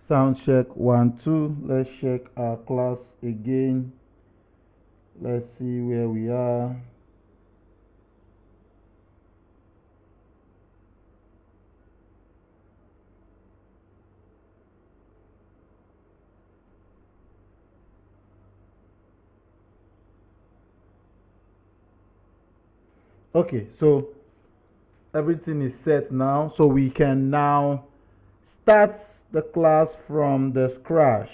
Sound check 1 2. Let's check our class again. Let's see where we are. Okay, so everything is set now, so we can now start the class from the scratch.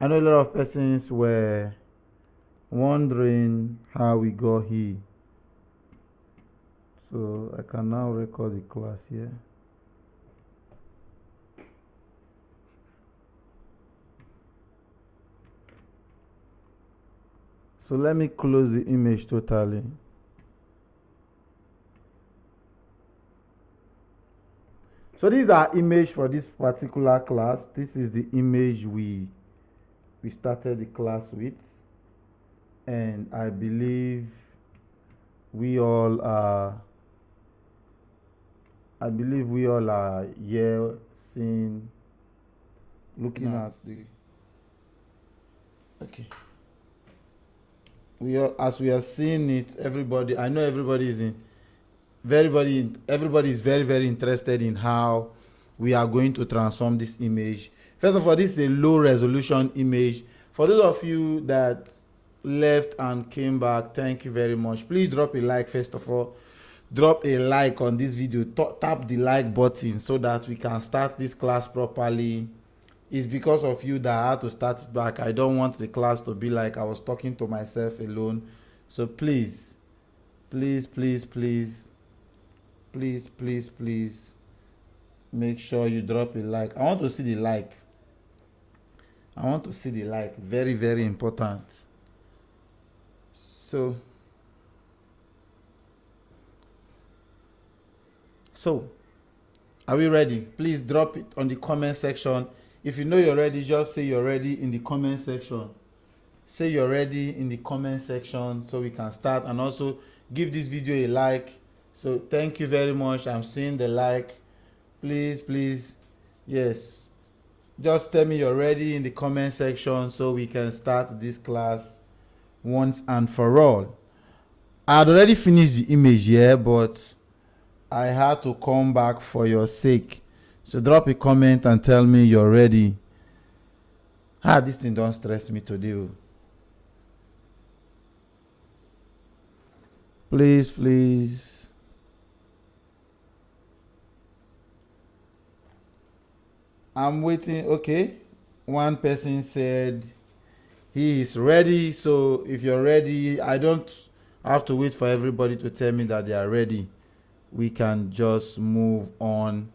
I know a lot of persons were wondering how we got here, so I can now record the class here. So let me close the image totally. So these are image for this particular class. This is the image we started the class with, and I believe we all are here seeing, looking at the, okay, as we are seeing it, everybody, I know everybody is everybody is very, very interested in how we are going to transform this image. First of all, this is a low resolution image. For those of you that left and came back, thank you very much. Please drop a like. First of all, drop a like on this video. Tap the like button so that we can start this class properly. It's because of you that I had to start it back. I don't want the class to be like I was talking to myself alone. So please make sure you drop a like. I want to see the like. Very, very important. So are we ready? Please drop it on the comment section. If you know you're ready, just say you're ready in the comment section. Say you're ready in the comment section so we can start, and also give this video a like. So thank you very much. I'm seeing the like. Please, yes, just tell me you're ready in the comment section so we can start this class once and for all. I had already finished the image here, but I had to come back for your sake. So drop a comment and tell me you're ready. This thing don't stress me today. Please. I'm waiting. Okay, one person said he is ready. So if you're ready, I don't have to wait for everybody to tell me that they are ready. We can just move on.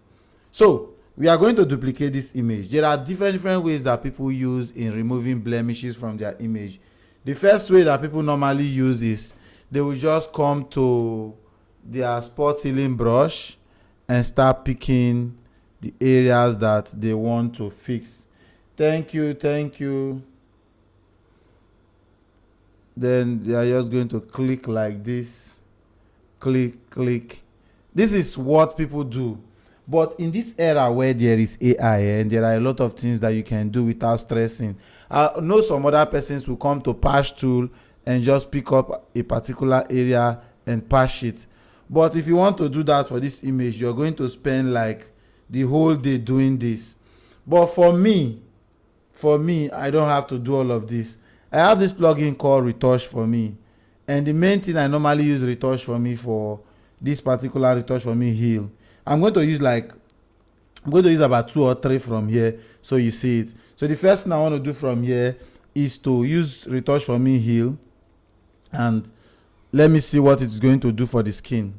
So we are going to duplicate this image. There are different ways that people use in removing blemishes from their image. The first way that people normally use is they will just come to their spot healing brush and start picking the areas that they want to fix. Thank you. Then they are just going to click like this. Click. This is what people do. But in this era where there is AI and there are a lot of things that you can do without stressing, I know some other persons will come to patch tool and just pick up a particular area and patch it. But if you want to do that for this image, you're going to spend like the whole day doing this. But for me, I don't have to do all of this. I have this plugin called Retouch for me, and the main thing I normally use Retouch for me for this particular Retouch for me heal. I'm going to use about 2 or 3 from here so you see it. So the first thing I want to do from here is to use Retouch for me heal, and let me see what it's going to do for the skin.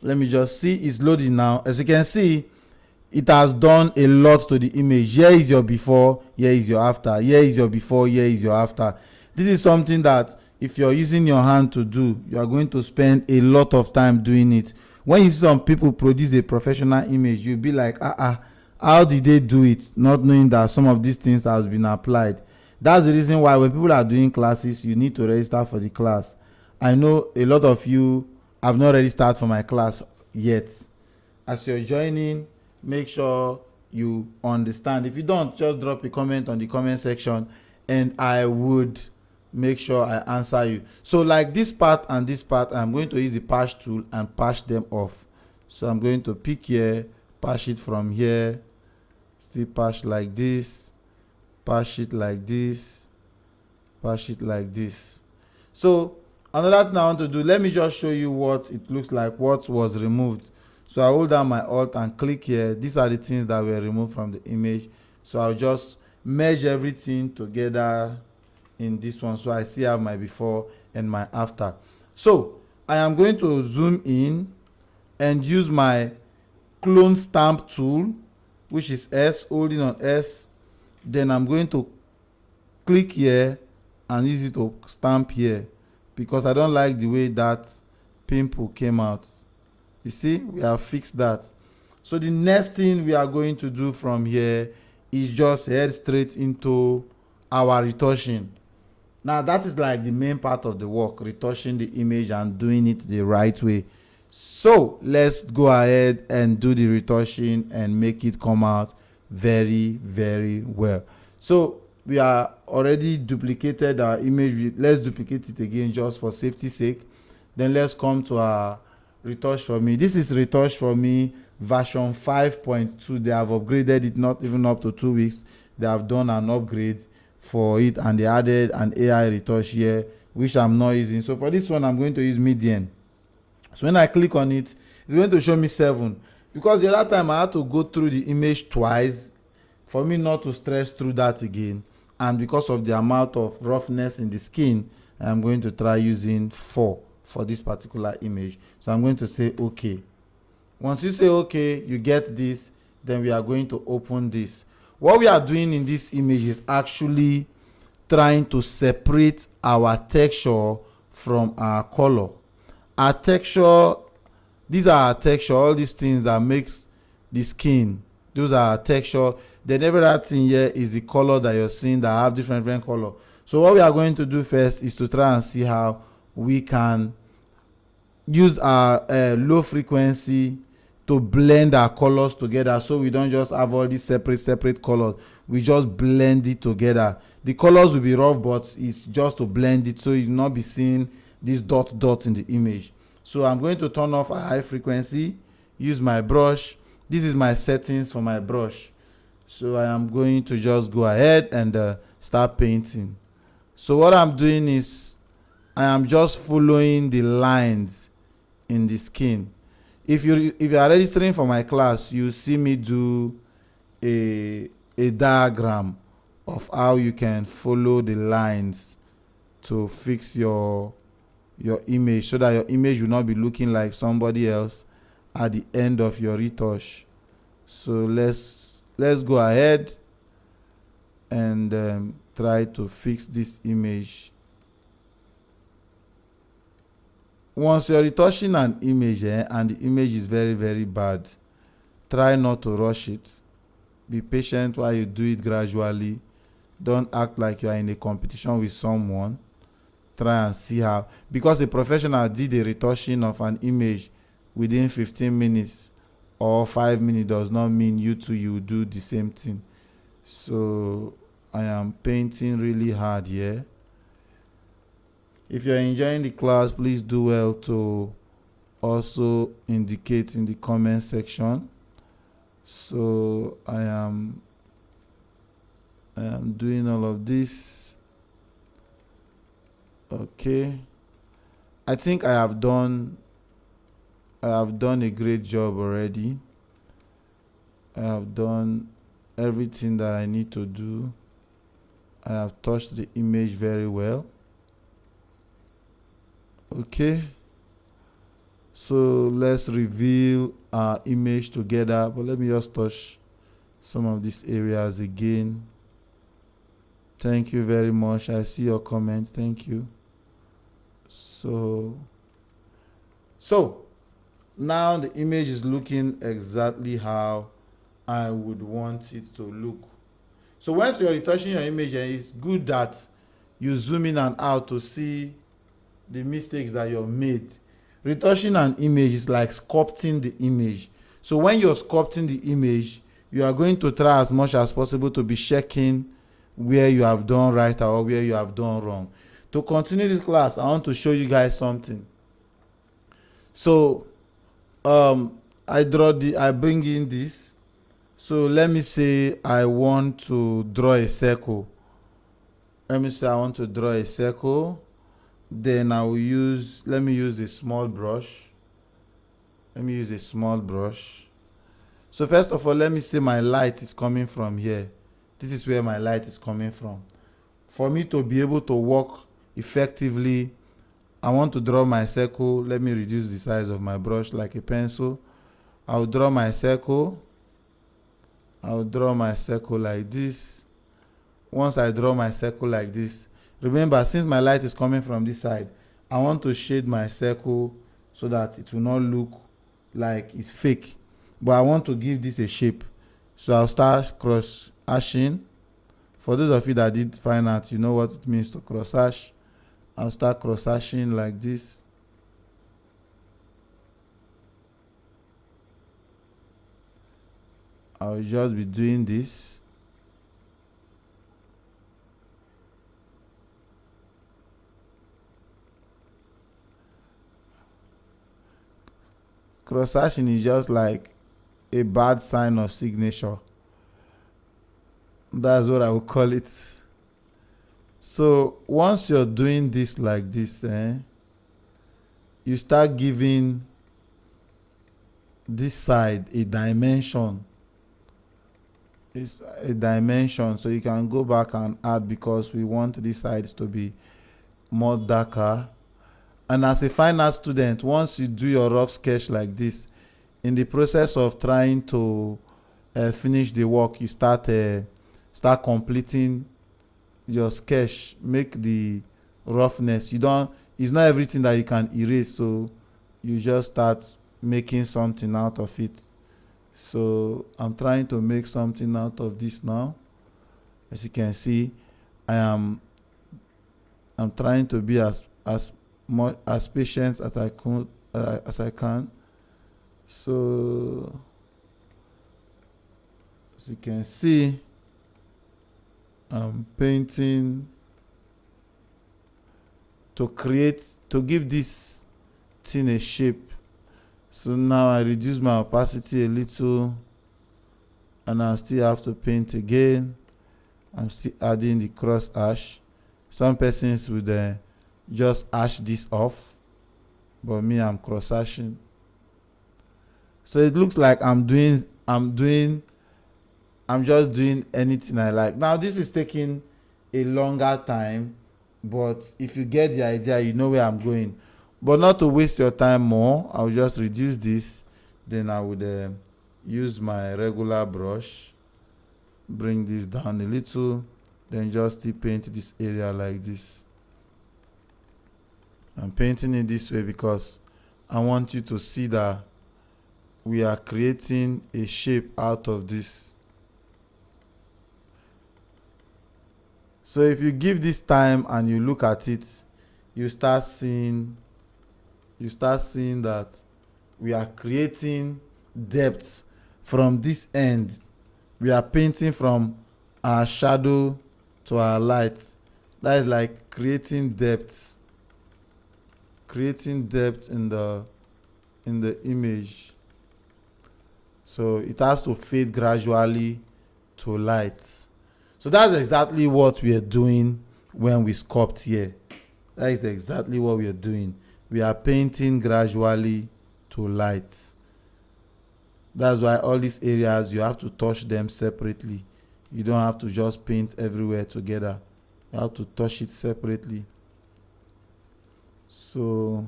Let me just see. It's loading now. As you can see, it has done a lot to the image. Here is your before, here is your after, here is your before, here is your after. This is something that if you're using your hand to do, you are going to spend a lot of time doing it. When you see some people produce a professional image, you'll be like, how did they do it? Not knowing that some of these things has been applied. That's the reason why when people are doing classes, you need to register for the class. I know a lot of you have not registered for my class yet. As you're joining, make sure you understand. If you don't, just drop a comment on the comment section and I would make sure I answer you. So like this part and this part, I'm going to use the patch tool and patch them off. So I'm going to pick here, patch it from here, still patch like this, patch it like this, patch it like this. So another thing I want to do, let me just show you what it looks like, what was removed. So I hold down my alt and click here. These are the things that were removed from the image. So I'll just merge everything together in this one, so I still have my before and my after. So I am going to zoom in and use my clone stamp tool, which is S, holding on S. Then I'm going to click here and use it to stamp here, because I don't like the way that pimple came out. You see, we have fixed that. So the next thing we are going to do from here is just head straight into our retouching. Now that is like the main part of the work, retouching the image and doing it the right way. So let's go ahead and do the retouching and make it come out very, very well. So we are already duplicated our image. Let's duplicate it again just for safety's sake. Then let's come to our retouch for me. This is retouch for me version 5.2. They have upgraded it, not even up to 2 weeks. They have done an upgrade for it and they added an AI retouch here, which I'm not using. So for this one, I'm going to use median. So when I click on it, it's going to show me 7, because the other time I had to go through the image twice for me not to stress through that again, and because of the amount of roughness in the skin, I'm going to try using 4 for this particular image. So I'm going to say okay. Once you say okay, you get this. Then we are going to open this. What we are doing in this image is actually trying to separate our texture from our color. Our texture, these are our texture, all these things that makes the skin, those are our texture. Then every other thing here is the color that you're seeing that have different color. So what we are going to do first is to try and see how we can use our low frequency to blend our colors together, so we don't just have all these separate colors. We just blend it together. The colors will be rough, but it's just to blend it so you will not be seeing these dots in the image. So I'm going to turn off a high frequency, use my brush. This is my settings for my brush. So I am going to just go ahead and start painting. So what I'm doing is I am just following the lines in the skin. If you are registering for my class, you see me do a diagram of how you can follow the lines to fix your image, so that your image will not be looking like somebody else at the end of your retouch. So let's go ahead and try to fix this image. Once you're retouching an image and the image is very, very bad, try not to rush it. Be patient while you do it gradually. Don't act like you are in a competition with someone. Try and see how, because a professional did a retouching of an image within 15 minutes or 5 minutes does not mean you too you do the same thing. So I am painting really hard here. If you're enjoying the class, please do well to also indicate in the comment section. So I am doing all of this. Okay. I think I have done a great job already. I have done everything that I need to do. I have touched the image very well. Okay, so let's reveal our image together, but let me just touch some of these areas again. Thank you very much. I see your comments. Thank you. So now the image is looking exactly how I would want it to look. So once you're retouching your image, it's good that you zoom in and out to see the mistakes that you've made. Retouching an image is like sculpting the image. So when you're sculpting the image, you are going to try as much as possible to be checking where you have done right or where you have done wrong. To continue this class, I want to show you guys something. So I bring in this. So let me say I want to draw a circle. Let me say I want to draw a circle. Then let me use a small brush. So first of all, let me say my light is coming from here. This is where my light is coming from. For me to be able to work effectively, I want to draw my circle. Let me reduce the size of my brush like a pencil. I'll draw my circle. Like this. Once I draw my circle like this, remember, since my light is coming from this side, I want to shade my circle so that it will not look like it's fake. But I want to give this a shape. So I'll start cross hashing. For those of you that did fine art, you know what it means to cross hash. I'll start cross hashing like this. I'll just be doing this. Cross hashing is just like a bad sign of signature. That's what I would call it. So once you're doing this like this, you start giving this side a dimension. It's a dimension, so you can go back and add, because we want these sides to be more darker. And as a fine art student, once you do your rough sketch like this, in the process of trying to finish the work, you start completing your sketch, make the roughness. It's not everything that you can erase, so you just start making something out of it. So I'm trying to make something out of this now. As you can see, I'm trying to be as patient as I can. So as you can see, I'm painting to give this thing a shape. So now I reduce my opacity a little, and I still have to paint again. I'm still adding the cross hash. Some persons would just hash this off, but me, I'm cross hashing. So it looks like I'm just doing anything I like. Now this is taking a longer time, but if you get the idea, you know where I'm going. But not to waste your time more, I'll just reduce this. Then I would use my regular brush, bring this down a little, then just still paint this area like this. I'm painting it this way because I want you to see that we are creating a shape out of this. So if you give this time and you look at it, you start seeing that we are creating depth from this end. We are painting from our shadow to our light. That is like creating depth in the image. So it has to fade gradually to light. So that's exactly what we are doing when we sculpt here. That is exactly what we are doing. We are painting gradually to light. That's why all these areas, you have to touch them separately. You don't have to just paint everywhere together. You have to touch it separately. So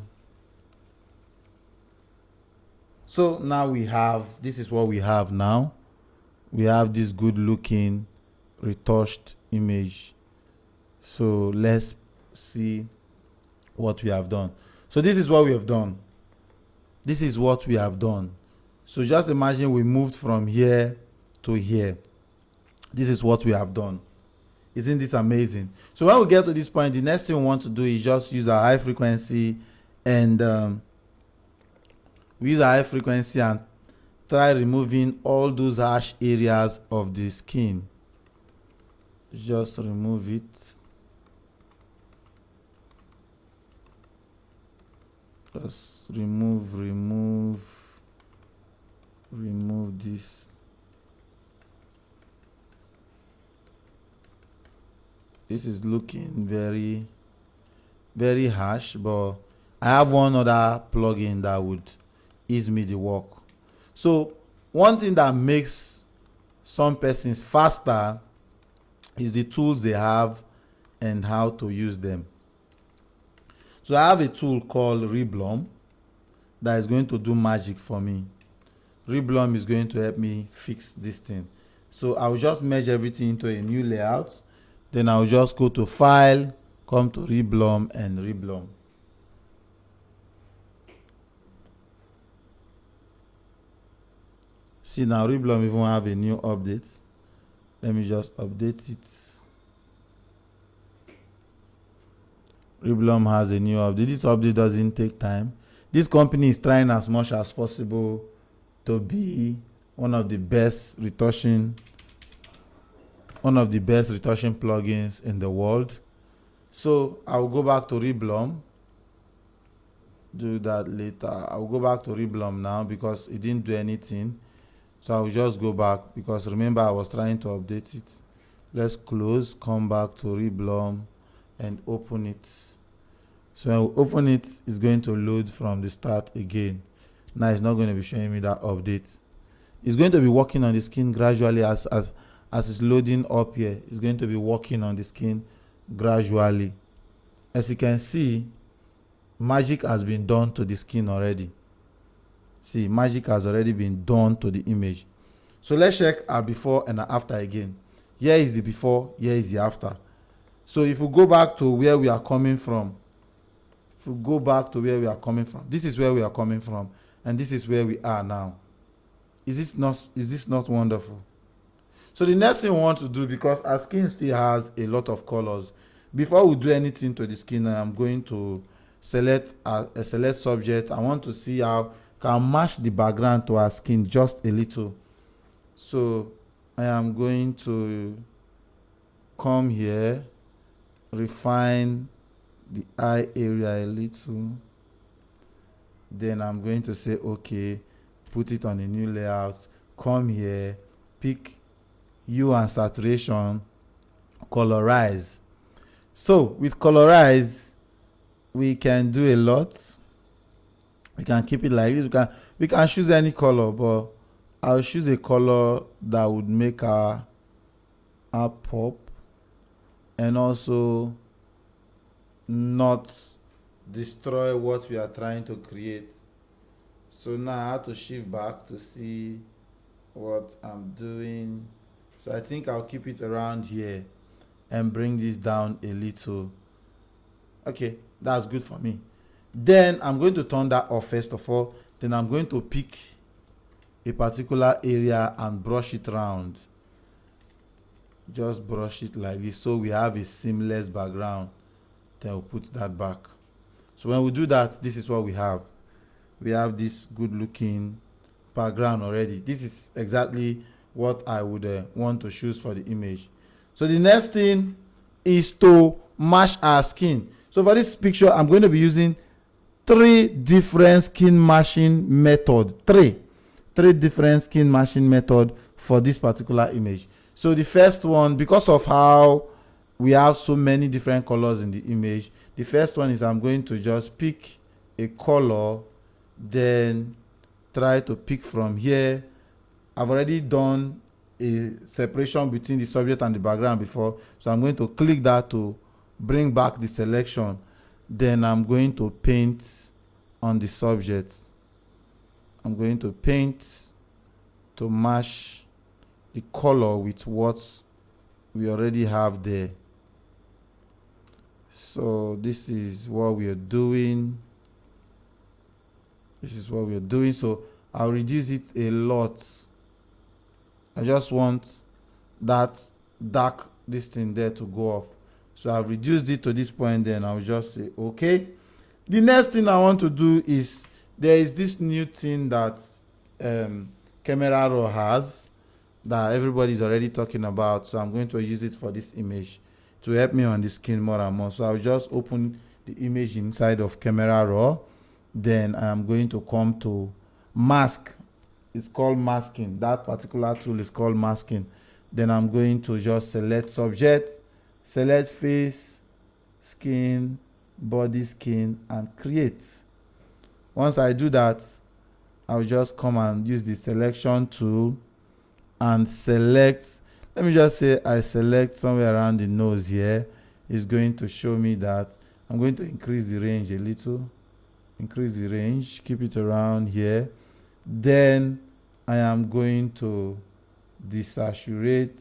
now this is what we have now. We have this good looking retouched image. So let's see what we have done. So this is what we have done. This is what we have done. So just imagine we moved from here to here. This is what we have done. Isn't this amazing? So when we get to this point, the next thing we want to do is just use our high frequency, and we use our high frequency and try removing all those harsh areas of the skin. Just remove it. Just remove this. This is looking very, very harsh, but I have one other plugin that would ease me the work. So one thing that makes some persons faster is the tools they have and how to use them. So I have a tool called Reblom that is going to do magic for me. Reblom is going to help me fix this thing. So I'll just merge everything into a new layout. Then I'll just go to File, come to Reblom and Reblom. See now, Reblom even have a new update. Let me just update it. Reblom has a new update. This update doesn't take time. This company is trying as much as possible to be one of the best retouching plugins in the world. So I'll go back to Reblom. Do that later. I'll go back to Reblom now because it didn't do anything. So I'll just go back because remember I was trying to update it. Let's close, come back to Reblom and open it. So when we open it, it's going to load from the start again. Now it's not going to be showing me that update. It's going to be working on the skin gradually as it's loading up here. It's going to be working on the skin gradually. As you can see, magic has been done to the skin already. See, magic has already been done to the image. So let's check our before and our after again. Here is the before, here is the after. So if we go back to where we are coming from, this is where we are coming from, and this is where we are now. Is this not wonderful? So the next thing we want to do, because our skin still has a lot of colors, before we do anything to the skin, I'm going to select a select subject. I want to see how can match the background to our skin just a little. So I am going to come here, refine the eye area a little. Then I'm going to say okay, put it on a new layout, come here, pick hue and saturation, colorize. So with colorize, we can do a lot. We can keep it like this. We can choose any color, but I'll choose a color that would make our pop and also not destroy what we are trying to create. So now I have to shift back to see what I'm doing. So I think I'll keep it around here and bring this down a little. Okay, that's good for me. Then I'm going to turn that off first of all. Then I'm going to pick a particular area and brush it around. Just brush it like this so we have a seamless background. Then we'll put that back. So when we do that, this is what we have. We have this good looking background already. This is exactly what I would want to choose for the image. So the next thing is to match our skin. So for this picture, I'm going to be using 3 different skin matching methods. Three different skin matching method for this particular image. So the first one, because of how we have so many different colors in the image, the first one is I'm going to just pick a color, then try to pick from here. I've already done a separation between the subject and the background before, so I'm going to click that to bring back the selection. Then I'm going to paint on the subject. I'm going to paint to match the color with what we already have there. So this is what we are doing. So I'll reduce it a lot. I just want that dark this thing there to go off. So I've reduced it to this point. Then I'll just say okay. The next thing I want to do is there is this new thing that camera raw has that everybody's already talking about. So I'm going to use it for this image to help me on the skin more and more. So I'll just open the image inside of camera raw. Then I'm going to come to mask. It's called masking. That particular tool is called masking. Then I'm going to just select subject, select face, skin, body, skin, and create. Once I do that, I'll just come and use the selection tool and select. Let me just say I select somewhere around the nose here. It's going to show me that. I'm going to increase the range a little. Increase the range, keep it around here. Then I am going to desaturate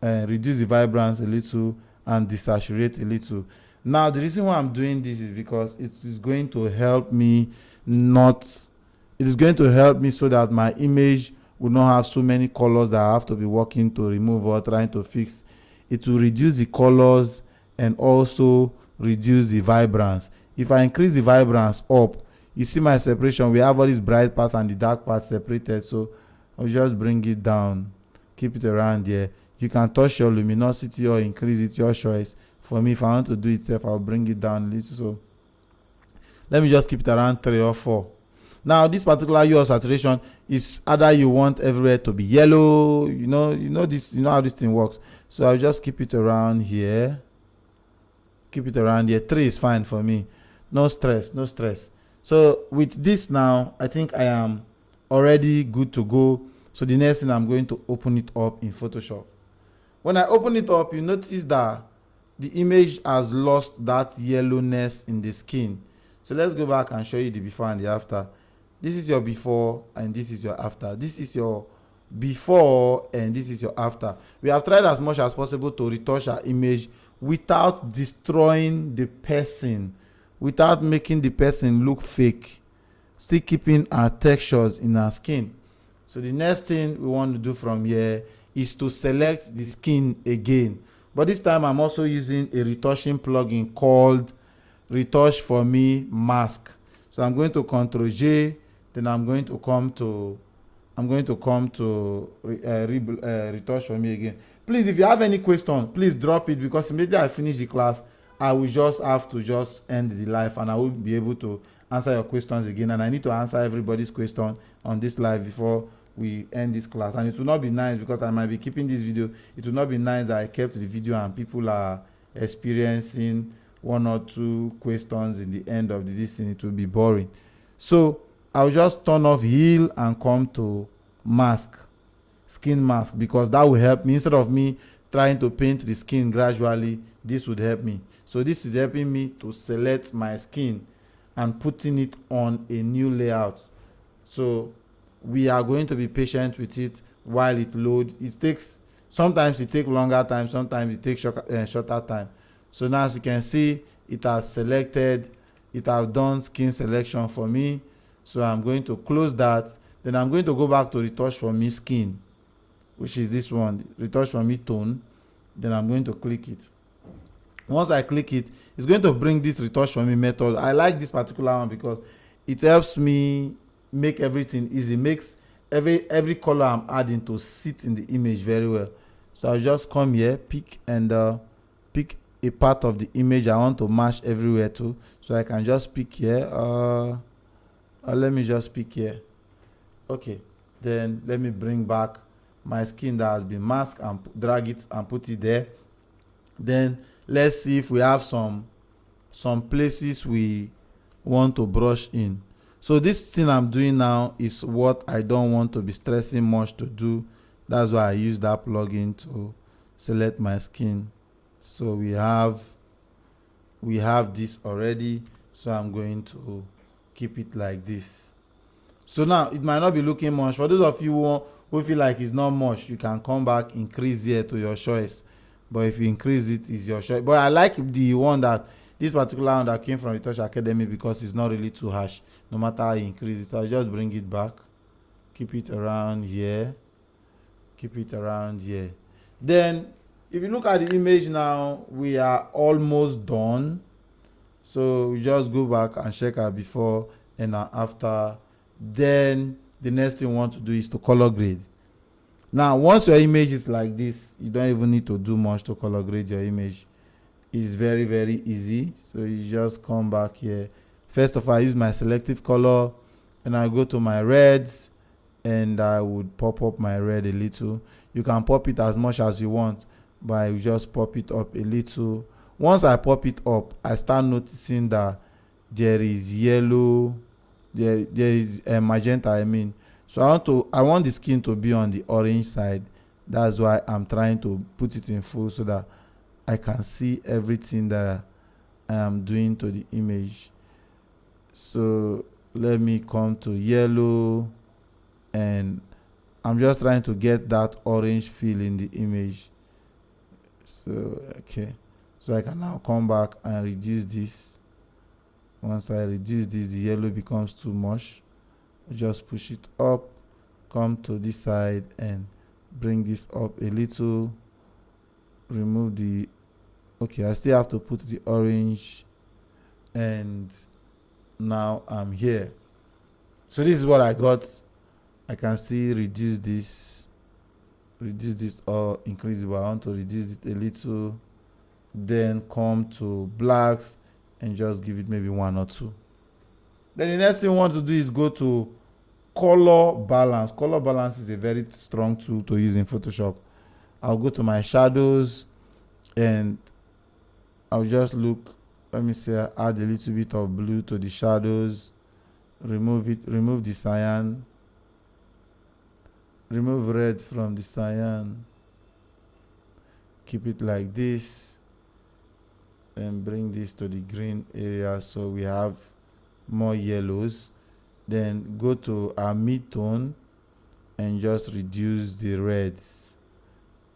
and reduce the vibrance a little and desaturate a little. Now the reason why I'm doing this is because it is going to help me it is going to help me so that my image will not have so many colors that I have to be working to remove or trying to fix. It will reduce the colors and also reduce the vibrance. If I increase the vibrance up, you see my separation. We have all this bright part and the dark part separated. So I'll just bring it down, keep it around here. You can touch your luminosity or increase it, your choice. For me, if I want to do it self, I'll bring it down a little. So let me just keep it around 3 or 4. Now this particular hue of saturation is either you want everywhere to be yellow, you know how this thing works. So I'll just keep it around here. Keep it around here. 3 is fine for me. No stress, no stress. So with this now, I think I am already good to go. So the next thing, I'm going to open it up in Photoshop. When I open it up, you notice that the image has lost that yellowness in the skin. So let's go back and show you the before and the after. This is your before and this is your after. This is your before and this is your after. We have tried as much as possible to retouch our image without destroying the person, without making the person look fake, still keeping our textures in our skin. So the next thing we want to do from here is to select the skin again. But this time I'm also using a retouching plugin called Retouch for Me Mask. So I'm going to Ctrl J, then I'm going to come to Retouch for Me again. Please, if you have any question, please drop it, because immediately I finish the class, I will just have to end the live and I will be able to answer your questions again. And I need to answer everybody's question on this live before we end this class. And it will not be nice, because I might be keeping this video. It will not be nice that I kept the video and people are experiencing 1 or 2 questions in the end of this thing. It will be boring. So I'll just turn off heal and come to mask, skin mask, because that will help me. Instead of me trying to paint the skin gradually, this would help me. So this is helping me to select my skin and putting it on a new layout. So we are going to be patient with it while it loads. Sometimes it takes longer time, sometimes it takes shorter time. So now, as you can see, it has selected, it has done skin selection for me. So I'm going to close that. Then I'm going to go back to Retouch for Me Skin, which is this one, Retouch for Me Tone. Then I'm going to click it. Once I click it, it's going to bring this Retouch for Me method. I like this particular one because it helps me make everything easy, makes every color I'm adding to sit in the image very well. So I'll just come here, pick a part of the image I want to match everywhere to. So I can just pick here. Let me just pick here. Okay, then let me bring back my skin that has been masked and drag it and put it there. Then let's see if we have some places we want to brush in. So this thing I'm doing now is what I don't want to be stressing much to do. That's why I use that plugin to select my skin. So we have this already. So I'm going to keep it like this. So now it might not be looking much. For those of you who feel like it's not much, you can come back, increase here to your choice. But if you increase it, it's your choice. But I like the one this particular one that came from Retouch Academy, because it's not really too harsh, no matter how you increase it. So I'll just bring it back, keep it around here, keep it around here. Then if you look at the image now, we are almost done. So we just go back and check our before and our after. Then the next thing you want to do is to color grade. Now once your image is like this, you don't even need to do much to color grade your image. It's very, very easy. So you just come back here. First of all, I use my selective color and I go to my reds and I would pop up my red a little. You can pop it as much as you want, but I will just pop it up a little. Once I pop it up, I start noticing that there is yellow, there is a magenta, I mean. So I want the skin to be on the orange side. That's why I'm trying to put it in full so that I can see everything that I am doing to the image. So let me come to yellow, and I'm just trying to get that orange feel in the image. So okay, so I can now come back and reduce this. Once I reduce this, the yellow becomes too much. Just push it up, come to this side and bring this up a little. Remove the, okay, I still have to put the orange, and now I'm here. So this is what I got. I can still reduce this or increase it, but I want to reduce it a little. Then come to blacks and just give it maybe 1 or 2. Then the next thing we want to do is go to color balance. Color balance is a very strong tool to use in Photoshop. I'll go to my shadows and I'll just look, let me say, add a little bit of blue to the shadows, remove it, remove the cyan, remove red from the cyan, keep it like this, and bring this to the green area so we have more yellows. Then go to our mid-tone and just reduce the reds,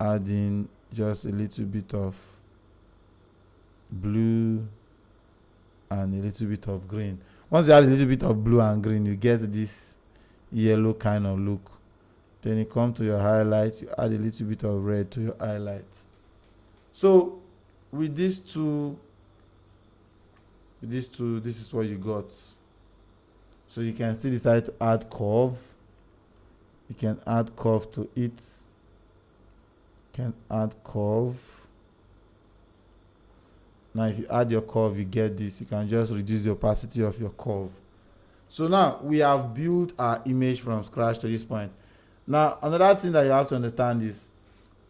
adding just a little bit of blue and a little bit of green. Once you add a little bit of blue and green, you get this yellow kind of look. Then you come to your highlights, you add a little bit of red to your highlights. So with these two, this is what you got. So you can still decide to add curve. You can add curve to it. You can add curve. Now if you add your curve, you get this. You can just reduce the opacity of your curve. So now we have built our image from scratch to this point. Now another thing that you have to understand is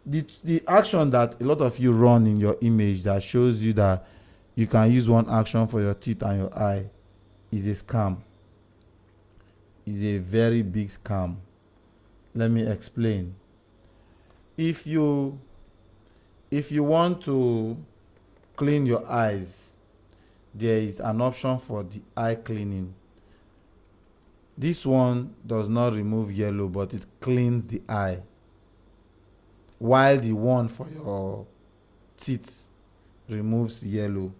the action that a lot of you run in your image that shows you that you can use one action for your teeth and your eye is a scam. Is a very big scam. Let me explain. If you want to clean your eyes, there is an option for the eye cleaning. This one does not remove yellow, but it cleans the eye, while the one for your teeth removes yellow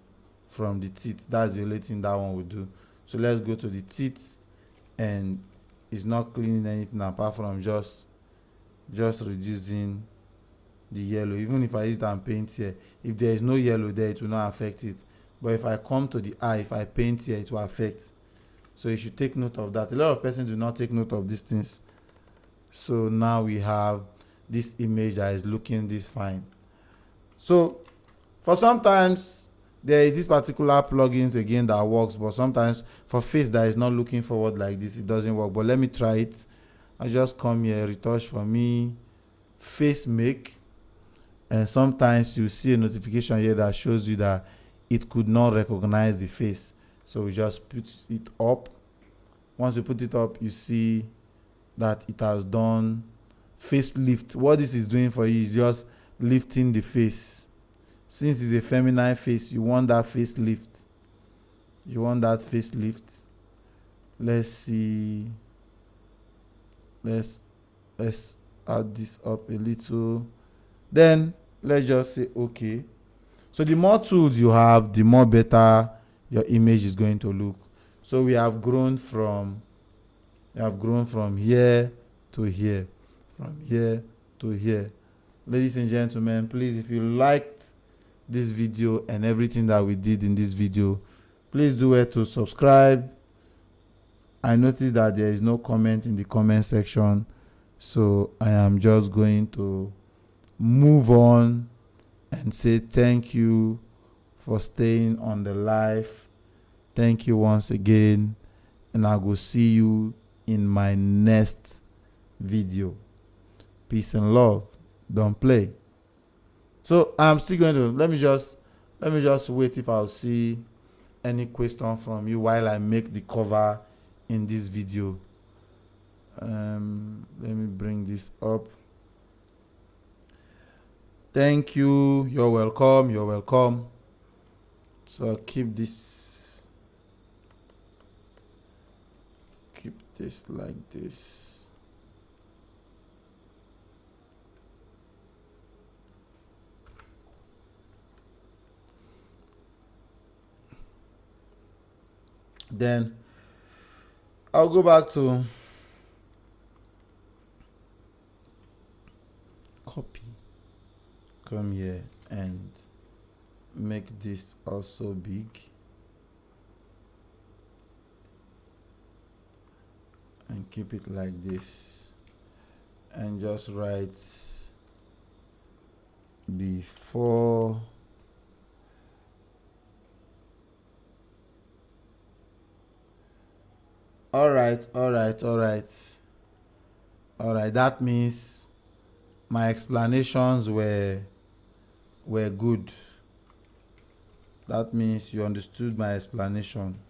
from the teeth. That's the only thing that one will do. So let's go to the teeth, and it's not cleaning anything apart from just reducing the yellow. Even if I use it and paint here, if there is no yellow there, it will not affect it. But if I come to the eye, if I paint here, it will affect. So you should take note of that. A lot of persons do not take note of these things. So now we have this image that is looking this fine. So for sometimes there is this particular plugins again that works, but sometimes for face that is not looking forward like this, it doesn't work. But let me try it. I just come here, retouch for me, face make, and sometimes you see a notification here that shows you that it could not recognize the face. So we just put it up. Once you put it up, you see that it has done facelift. What this is doing for you is just lifting the face. Since it's a feminine face, you want that facelift. You want that facelift. Let's see. Let's add this up a little. Then let's just say okay. So the more tools you have, the more better your image is going to look. So we have grown from here to here, from here to here. Ladies and gentlemen, please, if you liked this video and everything that we did in this video, please do it to subscribe, I noticed that there is no comment in the comment section, so I am just going to move on and say thank you for staying on the live. Thank you once again, and I will see you in my next video. Peace and love. Don't play. So I'm still going to let me just wait if I'll see any question from you while I make the cover in this video. Let me bring this up. Thank you. You're welcome. You're welcome. So I'll keep this like this. Then I'll go back to copy, come here and make this also big, and keep it like this, and just write before all right. That means my explanations were good. That means you understood my explanation.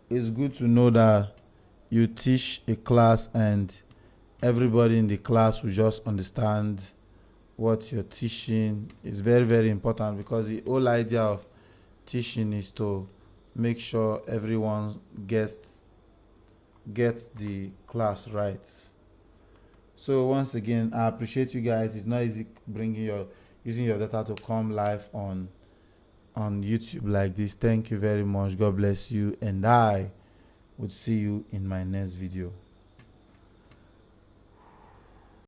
It's good to know that you teach a class and everybody in the class will just understand what you're teaching. Is very, very important, because the whole idea of teaching is to make sure everyone gets the class right. So once again, I appreciate you guys. It's not easy using your data to come live on YouTube like this. Thank you very much. God bless you, and I would see you in my next video.